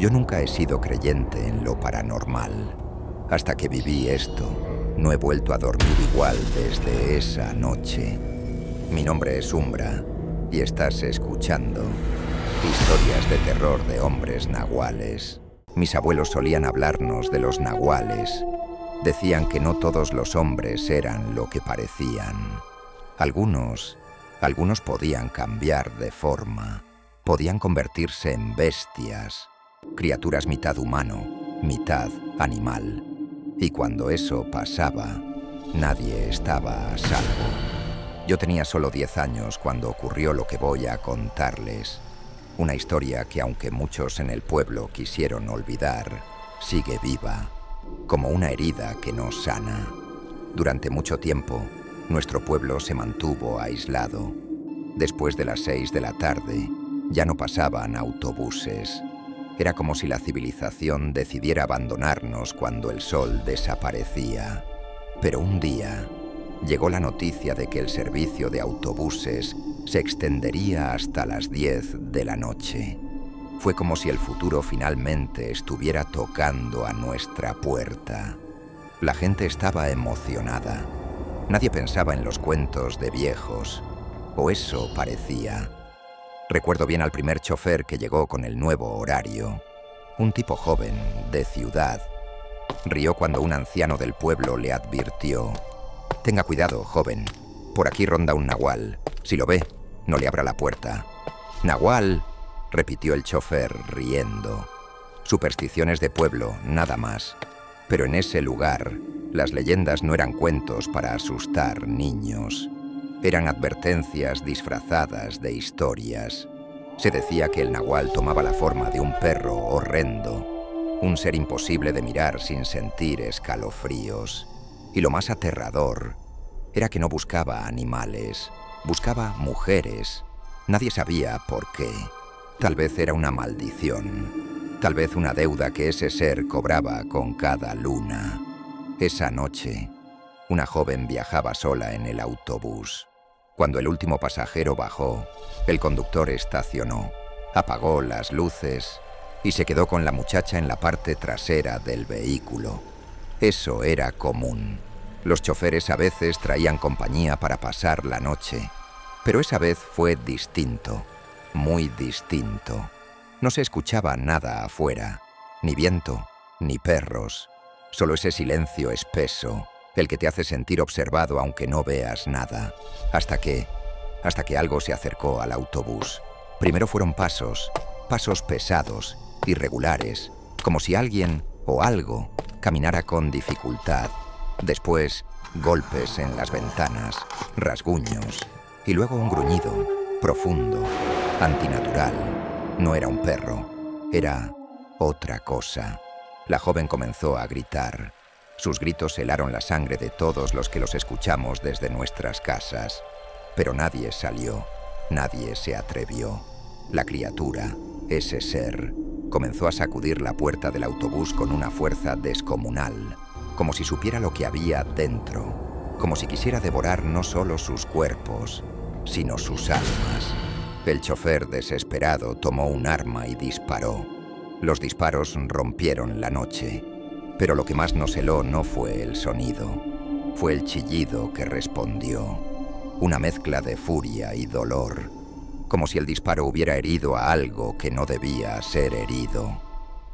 Yo nunca he sido creyente en lo paranormal. Hasta que viví esto, no he vuelto a dormir igual desde esa noche. Mi nombre es Umbra y estás escuchando historias de terror de hombres nahuales. Mis abuelos solían hablarnos de los nahuales. Decían que no todos los hombres eran lo que parecían. Algunos podían cambiar de forma. Podían convertirse en bestias, criaturas mitad humano, mitad animal. Y cuando eso pasaba, nadie estaba a salvo. Yo tenía solo 10 años cuando ocurrió lo que voy a contarles. Una historia que, aunque muchos en el pueblo quisieron olvidar, sigue viva, como una herida que no sana. Durante mucho tiempo, nuestro pueblo se mantuvo aislado. Después de las 6 de la tarde, ya no pasaban autobuses. Era como si la civilización decidiera abandonarnos cuando el sol desaparecía. Pero un día llegó la noticia de que el servicio de autobuses se extendería hasta las 10 de la noche. Fue como si el futuro finalmente estuviera tocando a nuestra puerta. La gente estaba emocionada. Nadie pensaba en los cuentos de viejos, o eso parecía. Recuerdo bien al primer chofer que llegó con el nuevo horario. Un tipo joven, de ciudad. Rió cuando un anciano del pueblo le advirtió: «Tenga cuidado, joven. Por aquí ronda un nahual. Si lo ve, no le abra la puerta». «¡Nahual!», repitió el chofer, riendo. Supersticiones de pueblo, nada más. Pero en ese lugar, las leyendas no eran cuentos para asustar niños. Eran advertencias disfrazadas de historias. Se decía que el nahual tomaba la forma de un perro horrendo, un ser imposible de mirar sin sentir escalofríos. Y lo más aterrador era que no buscaba animales, buscaba mujeres. Nadie sabía por qué. Tal vez era una maldición, tal vez una deuda que ese ser cobraba con cada luna. Esa noche, una joven viajaba sola en el autobús. Cuando el último pasajero bajó, el conductor estacionó, apagó las luces y se quedó con la muchacha en la parte trasera del vehículo. Eso era común. Los choferes a veces traían compañía para pasar la noche, pero esa vez fue distinto, muy distinto. No se escuchaba nada afuera, ni viento, ni perros, solo ese silencio espeso, el que te hace sentir observado aunque no veas nada, hasta que algo se acercó al autobús. Primero fueron pasos pesados, irregulares, como si alguien o algo caminara con dificultad. Después, golpes en las ventanas, rasguños, y luego un gruñido, profundo, antinatural. No era un perro, era otra cosa. La joven comenzó a gritar. Sus gritos helaron la sangre de todos los que los escuchamos desde nuestras casas. Pero nadie salió, nadie se atrevió. La criatura, ese ser, comenzó a sacudir la puerta del autobús con una fuerza descomunal, como si supiera lo que había dentro, como si quisiera devorar no solo sus cuerpos, sino sus almas. El chofer, desesperado, tomó un arma y disparó. Los disparos rompieron la noche. Pero lo que más nos heló no fue el sonido, fue el chillido que respondió. Una mezcla de furia y dolor, como si el disparo hubiera herido a algo que no debía ser herido.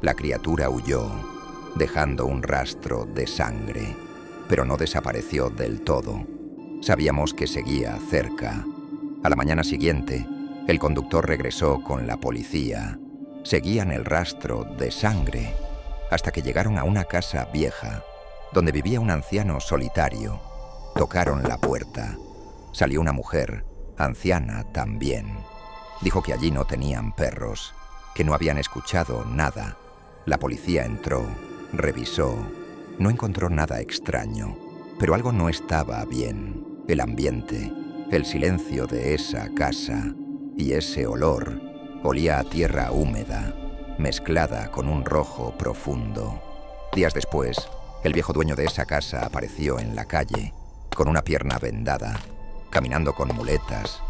La criatura huyó, dejando un rastro de sangre, pero no desapareció del todo. Sabíamos que seguía cerca. A la mañana siguiente, el conductor regresó con la policía. Seguían el rastro de sangre, hasta que llegaron a una casa vieja, donde vivía un anciano solitario. Tocaron la puerta. Salió una mujer, anciana también. Dijo que allí no tenían perros, que no habían escuchado nada. La policía entró, revisó. No encontró nada extraño, pero algo no estaba bien. El ambiente, el silencio de esa casa y ese olor olía a tierra húmeda, mezclada con un rojo profundo. Días después, el viejo dueño de esa casa apareció en la calle, con una pierna vendada, caminando con muletas.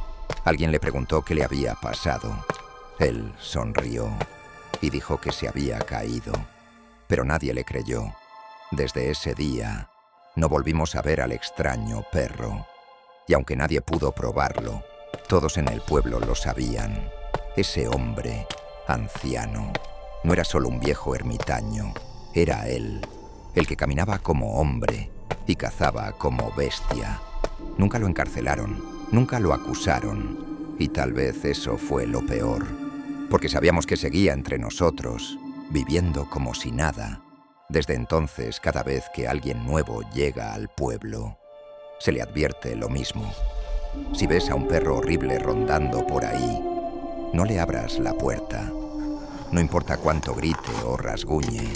Alguien le preguntó qué le había pasado. Él sonrió. y dijo que se había caído, pero nadie le creyó. Desde ese día, no volvimos a ver al extraño perro, y aunque nadie pudo probarlo, todos en el pueblo lo sabían. Ese hombre, anciano, no era solo un viejo ermitaño, era él, el que caminaba como hombre y cazaba como bestia. Nunca lo encarcelaron, nunca lo acusaron, y tal vez eso fue lo peor, porque sabíamos que seguía entre nosotros, viviendo como si nada. Desde entonces, cada vez que alguien nuevo llega al pueblo, se le advierte lo mismo. Si ves a un perro horrible rondando por ahí, no le abras la puerta. No importa cuánto grite o rasguñe,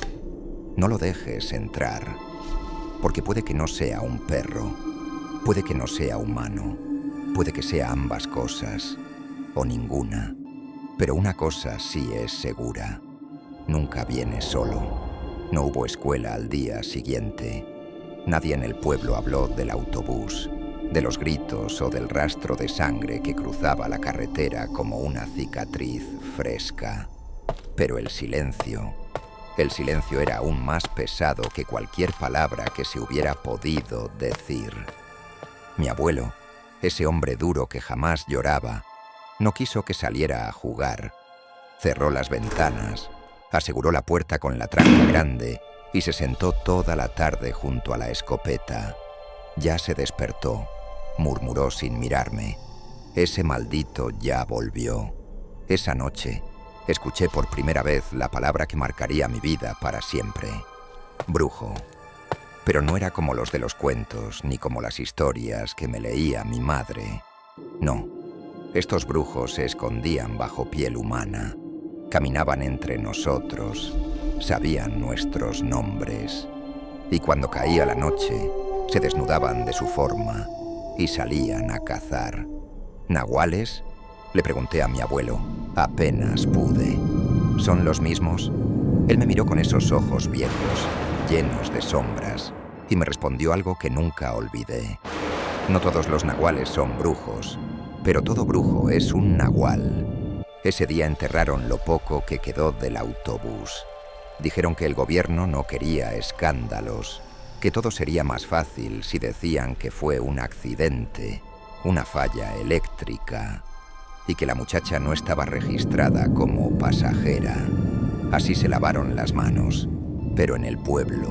no lo dejes entrar, porque puede que no sea un perro, puede que no sea humano, puede que sea ambas cosas, o ninguna. Pero una cosa sí es segura, nunca viene solo. No hubo escuela al día siguiente. Nadie en el pueblo habló del autobús, de los gritos o del rastro de sangre que cruzaba la carretera como una cicatriz fresca. Pero el silencio era aún más pesado que cualquier palabra que se hubiera podido decir. Mi abuelo, ese hombre duro que jamás lloraba, no quiso que saliera a jugar. Cerró las ventanas, aseguró la puerta con la tranca grande y se sentó toda la tarde junto a la escopeta. Ya se despertó, murmuró sin mirarme. Ese maldito ya volvió. Esa noche escuché por primera vez la palabra que marcaría mi vida para siempre. Brujo. Pero no era como los de los cuentos, ni como las historias que me leía mi madre. No, estos brujos se escondían bajo piel humana. Caminaban entre nosotros, sabían nuestros nombres, y cuando caía la noche, se desnudaban de su forma y salían a cazar. ¿Nahuales? Le pregunté a mi abuelo. Apenas pude. ¿Son los mismos? Él me miró con esos ojos viejos, llenos de sombras, y me respondió algo que nunca olvidé. No todos los nahuales son brujos, pero todo brujo es un nahual. Ese día enterraron lo poco que quedó del autobús. Dijeron que el gobierno no quería escándalos, que todo sería más fácil si decían que fue un accidente, una falla eléctrica, y que la muchacha no estaba registrada como pasajera. Así se lavaron las manos, pero en el pueblo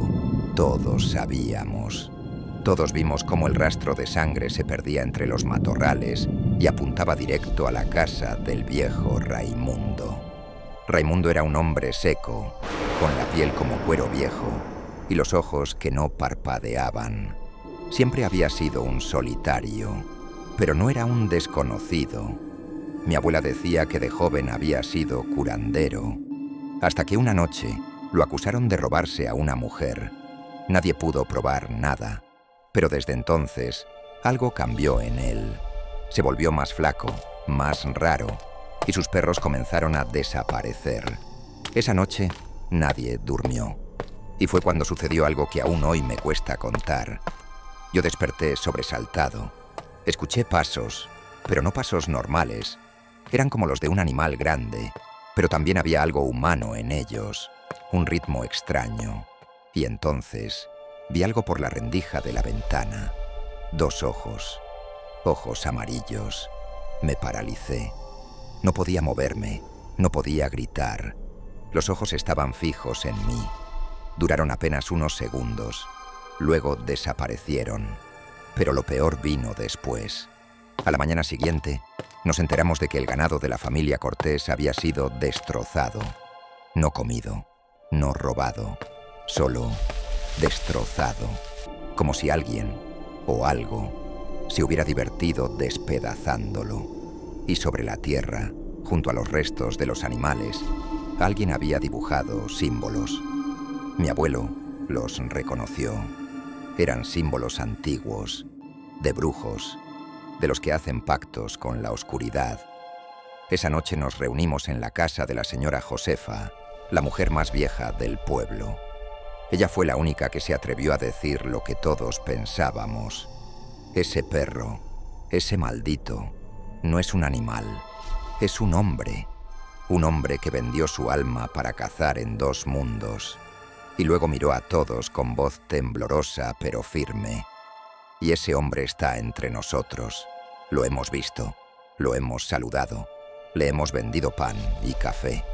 todos sabíamos. Todos vimos cómo el rastro de sangre se perdía entre los matorrales y apuntaba directo a la casa del viejo Raimundo. Raimundo era un hombre seco, con la piel como cuero viejo y los ojos que no parpadeaban. Siempre había sido un solitario, pero no era un desconocido. Mi abuela decía que de joven había sido curandero, hasta que una noche lo acusaron de robarse a una mujer. Nadie pudo probar nada, pero desde entonces algo cambió en él. Se volvió más flaco, más raro, y sus perros comenzaron a desaparecer. Esa noche nadie durmió, y fue cuando sucedió algo que aún hoy me cuesta contar. Yo desperté sobresaltado. Escuché pasos, pero no pasos normales. Eran como los de un animal grande, pero también había algo humano en ellos, un ritmo extraño. Y entonces vi algo por la rendija de la ventana. 2 ojos, ojos amarillos. Me paralicé. No podía moverme, no podía gritar. Los ojos estaban fijos en mí. Duraron apenas unos segundos. Luego desaparecieron. Pero lo peor vino después. A la mañana siguiente, nos enteramos de que el ganado de la familia Cortés había sido destrozado. No comido, no robado, solo destrozado. Como si alguien, o algo, se hubiera divertido despedazándolo. Y sobre la tierra, junto a los restos de los animales, alguien había dibujado símbolos. Mi abuelo los reconoció. Eran símbolos antiguos, de brujos, de los que hacen pactos con la oscuridad. Esa noche nos reunimos en la casa de la señora Josefa, la mujer más vieja del pueblo. Ella fue la única que se atrevió a decir lo que todos pensábamos. Ese perro, ese maldito, no es un animal, es un hombre. un hombre que vendió su alma para cazar en 2 mundos, y luego miró a todos con voz temblorosa pero firme. Y ese hombre está entre nosotros. Lo hemos visto, lo hemos saludado, le hemos vendido pan y café,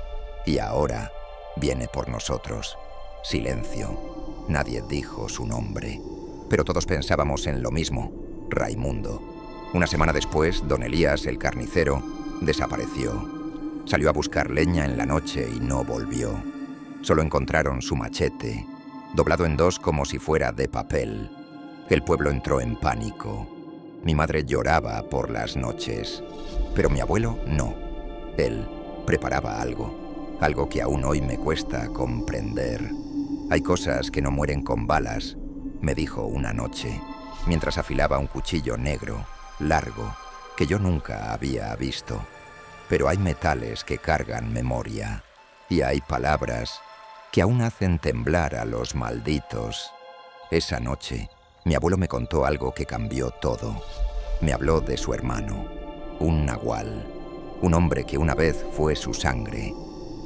y ahora viene por nosotros. Silencio. Nadie dijo su nombre, pero todos pensábamos en lo mismo: Raimundo. Una semana después, don Elías, el carnicero, desapareció. Salió a buscar leña en la noche y no volvió. Solo encontraron su machete, doblado en 2 como si fuera de papel. El pueblo entró en pánico. Mi madre lloraba por las noches, pero mi abuelo no. Él preparaba algo que aún hoy me cuesta comprender. Hay cosas que no mueren con balas, me dijo una noche, mientras afilaba un cuchillo negro, largo, que yo nunca había visto. Pero hay metales que cargan memoria, y hay palabras que aún hacen temblar a los malditos. Esa noche, mi abuelo me contó algo que cambió todo. Me habló de su hermano, un nahual, un hombre que una vez fue su sangre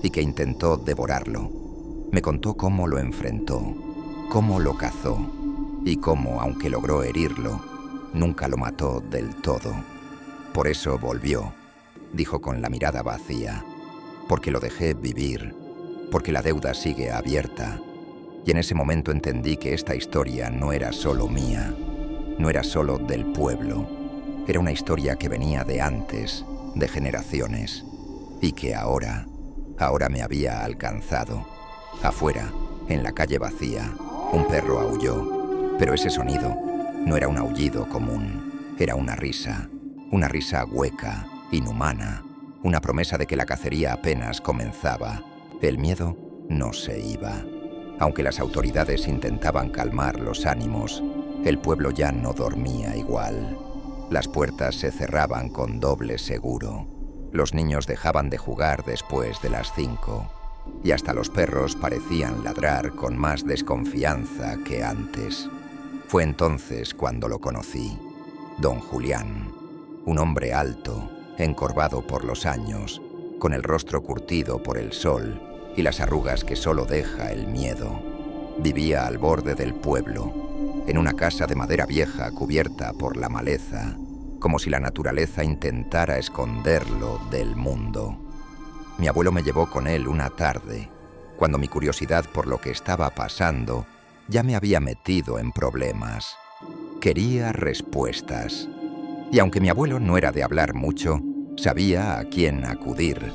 y que intentó devorarlo. Me contó cómo lo enfrentó, cómo lo cazó y cómo, aunque logró herirlo, nunca lo mató del todo. Por eso volvió, dijo con la mirada vacía, porque lo dejé vivir, porque la deuda sigue abierta. Y en ese momento entendí que esta historia no era solo mía, no era solo del pueblo, era una historia que venía de antes, de generaciones, y que ahora me había alcanzado. Afuera, en la calle vacía, un perro aulló, pero ese sonido no era un aullido común, era una risa hueca, inhumana, una promesa de que la cacería apenas comenzaba. El miedo no se iba. Aunque las autoridades intentaban calmar los ánimos, el pueblo ya no dormía igual. Las puertas se cerraban con doble seguro. Los niños dejaban de jugar después de las 5, y hasta los perros parecían ladrar con más desconfianza que antes. Fue entonces cuando lo conocí. Don Julián, un hombre alto, encorvado por los años, con el rostro curtido por el sol y las arrugas que solo deja el miedo. Vivía al borde del pueblo, en una casa de madera vieja cubierta por la maleza, como si la naturaleza intentara esconderlo del mundo. Mi abuelo me llevó con él una tarde, cuando mi curiosidad por lo que estaba pasando ya me había metido en problemas. Quería respuestas. Y aunque mi abuelo no era de hablar mucho, sabía a quién acudir.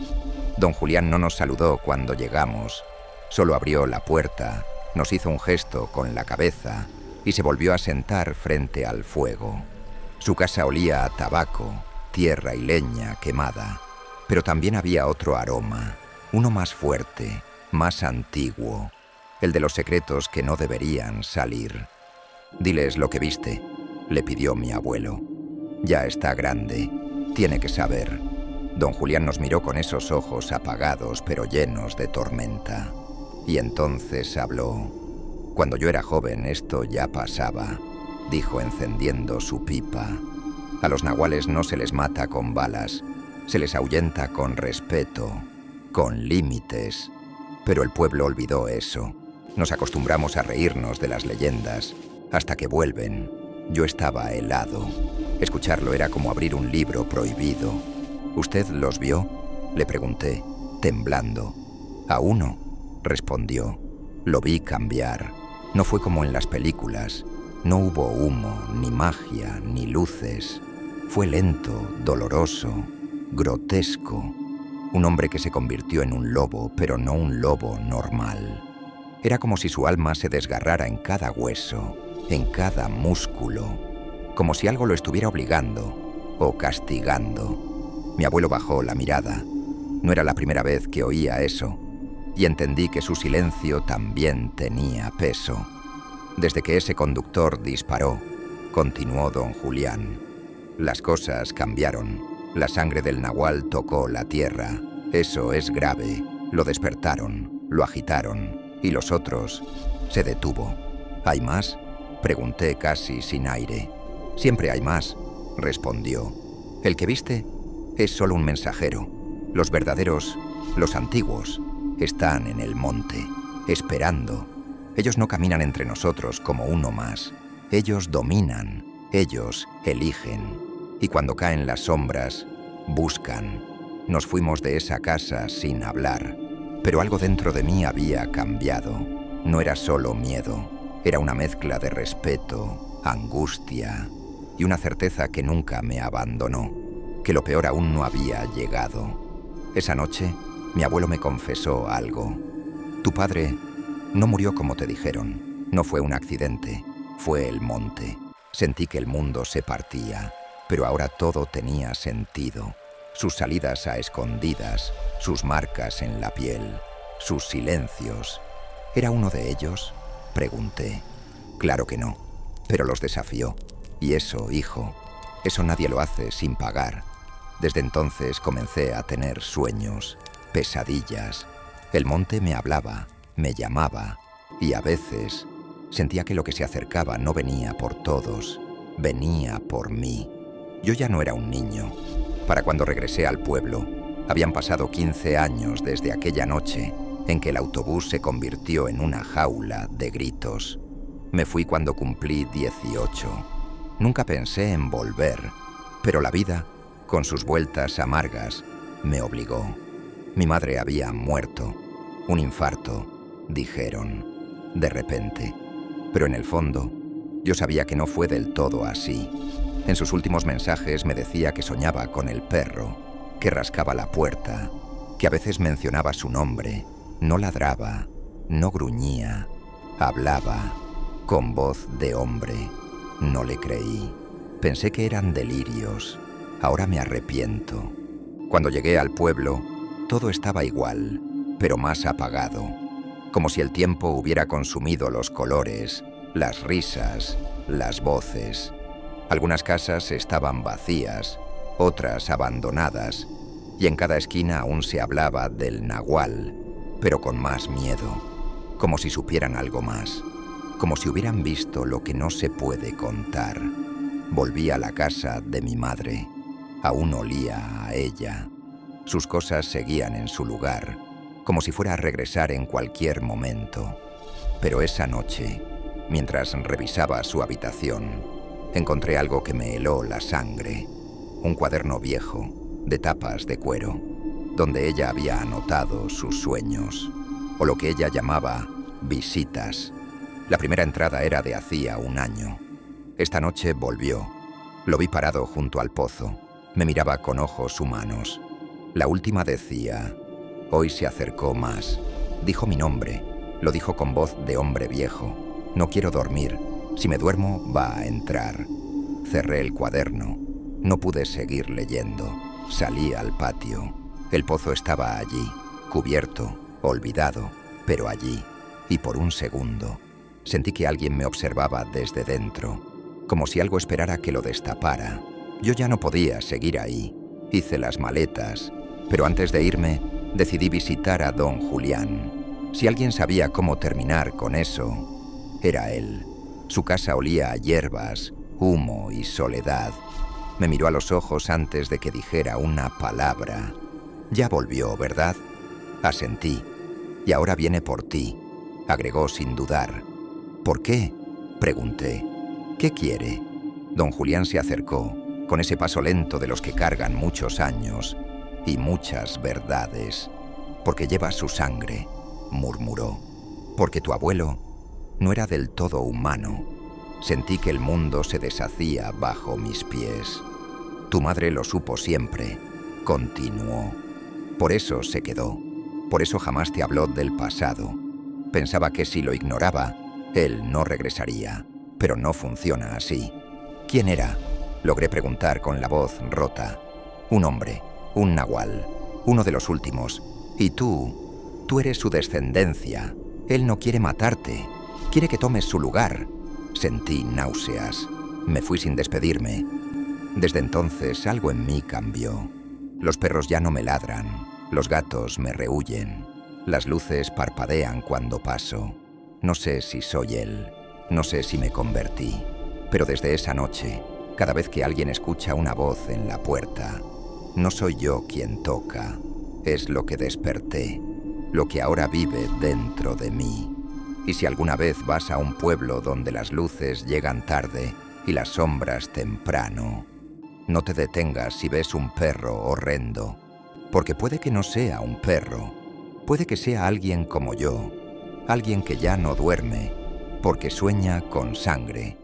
Don Julián no nos saludó cuando llegamos. Solo abrió la puerta, nos hizo un gesto con la cabeza y se volvió a sentar frente al fuego. Su casa olía a tabaco, tierra y leña quemada, pero también había otro aroma, uno más fuerte, más antiguo, el de los secretos que no deberían salir. «Diles lo que viste», le pidió mi abuelo. «Ya está grande, tiene que saber». Don Julián nos miró con esos ojos apagados pero llenos de tormenta. Y entonces habló. «Cuando yo era joven esto ya pasaba», dijo encendiendo su pipa. «A los nahuales no se les mata con balas, se les ahuyenta con respeto, con límites». Pero el pueblo olvidó eso. Nos acostumbramos a reírnos de las leyendas, hasta que vuelven. Yo estaba helado. Escucharlo era como abrir un libro prohibido. «¿Usted los vio?», le pregunté, temblando. «A uno», respondió. «Lo vi cambiar. No fue como en las películas. No hubo humo, ni magia, ni luces. Fue lento, doloroso, grotesco. Un hombre que se convirtió en un lobo, pero no un lobo normal. Era como si su alma se desgarrara en cada hueso, en cada músculo, como si algo lo estuviera obligando o castigando». Mi abuelo bajó la mirada. No era la primera vez que oía eso, y entendí que su silencio también tenía peso. «Desde que ese conductor disparó», continuó don Julián, «las cosas cambiaron. La sangre del nahual tocó la tierra. Eso es grave. Lo despertaron, lo agitaron, y los otros...». Se detuvo. «¿Hay más?», pregunté casi sin aire. «Siempre hay más», respondió. «El que viste es solo un mensajero. Los verdaderos Los antiguos están en el monte, esperando. Ellos no caminan entre nosotros como uno más. Ellos dominan, ellos eligen. Y cuando caen las sombras, buscan. Nos fuimos de esa casa sin hablar, pero algo dentro de mí había cambiado. No era solo miedo, era una mezcla de respeto, angustia y una certeza que nunca me abandonó, que lo peor aún no había llegado. Esa noche, mi abuelo me confesó algo. Tu padre no murió como te dijeron, no fue un accidente, fue el monte. Sentí que el mundo se partía, pero ahora todo tenía sentido. Sus salidas a escondidas, sus marcas en la piel, sus silencios. ¿Era uno de ellos?, pregunté. Claro que no, pero los desafió. Y eso, hijo, eso nadie lo hace sin pagar. Desde entonces comencé a tener sueños, pesadillas. El monte me hablaba, me llamaba, y a veces sentía que lo que se acercaba no venía por todos, venía por mí. Yo ya no era un niño. Para cuando regresé al pueblo, habían pasado 15 años desde aquella noche en que el autobús se convirtió en una jaula de gritos. Me fui cuando cumplí 18. Nunca pensé en volver, pero la vida, con sus vueltas amargas, me obligó. Mi madre había muerto. Un infarto, dijeron, de repente. Pero en el fondo, yo sabía que no fue del todo así. En sus últimos mensajes me decía que soñaba con el perro, que rascaba la puerta, que a veces mencionaba su nombre, no ladraba, no gruñía, hablaba, con voz de hombre. No le creí. Pensé que eran delirios. Ahora me arrepiento. Cuando llegué al pueblo, todo estaba igual, pero más apagado, como si el tiempo hubiera consumido los colores, las risas, las voces. Algunas casas estaban vacías, otras abandonadas, y en cada esquina aún se hablaba del nahual, pero con más miedo, como si supieran algo más, como si hubieran visto lo que no se puede contar. Volví a la casa de mi madre. Aún olía a ella. Sus cosas seguían en su lugar, como si fuera a regresar en cualquier momento. Pero esa noche, mientras revisaba su habitación, encontré algo que me heló la sangre. Un cuaderno viejo, de tapas de cuero, donde ella había anotado sus sueños, o lo que ella llamaba visitas. La primera entrada era de hacía un año. Esta noche volvió. Lo vi parado junto al pozo. Me miraba con ojos humanos. La última decía: hoy se acercó más. Dijo mi nombre. Lo dijo con voz de hombre viejo. No quiero dormir. Si me duermo, va a entrar. Cerré el cuaderno. No pude seguir leyendo. Salí al patio. El pozo estaba allí, cubierto, olvidado, pero allí. Y por un segundo, sentí que alguien me observaba desde dentro, como si algo esperara que lo destapara. Yo ya no podía seguir ahí. Hice las maletas, pero antes de irme, decidí visitar a don Julián. Si alguien sabía cómo terminar con eso, era él. Su casa olía a hierbas, humo y soledad. Me miró a los ojos antes de que dijera una palabra. Ya volvió, ¿verdad? Asentí. Y ahora viene por ti, agregó sin dudar. ¿Por qué?, pregunté. ¿Qué quiere? Don Julián se acercó, con ese paso lento de los que cargan muchos años y muchas verdades. Porque lleva su sangre, murmuró. Porque tu abuelo no era del todo humano. Sentí que el mundo se deshacía bajo mis pies. Tu madre lo supo siempre, continuó. Por eso se quedó. Por eso jamás te habló del pasado. Pensaba que si lo ignoraba, él no regresaría. Pero no funciona así. ¿Quién era?, logré preguntar con la voz rota. Un hombre, un nahual, uno de los últimos. Y tú eres su descendencia. Él no quiere matarte. Quiere que tomes su lugar. Sentí náuseas. Me fui sin despedirme. Desde entonces algo en mí cambió. Los perros ya no me ladran. Los gatos me rehuyen. Las luces parpadean cuando paso. No sé si soy él. No sé si me convertí. Pero desde esa noche, cada vez que alguien escucha una voz en la puerta, no soy yo quien toca. es lo que desperté, lo que ahora vive dentro de mí. Y si alguna vez vas a un pueblo donde las luces llegan tarde y las sombras temprano, no te detengas si ves un perro horrendo, porque puede que no sea un perro, puede que sea alguien como yo, alguien que ya no duerme, porque sueña con sangre,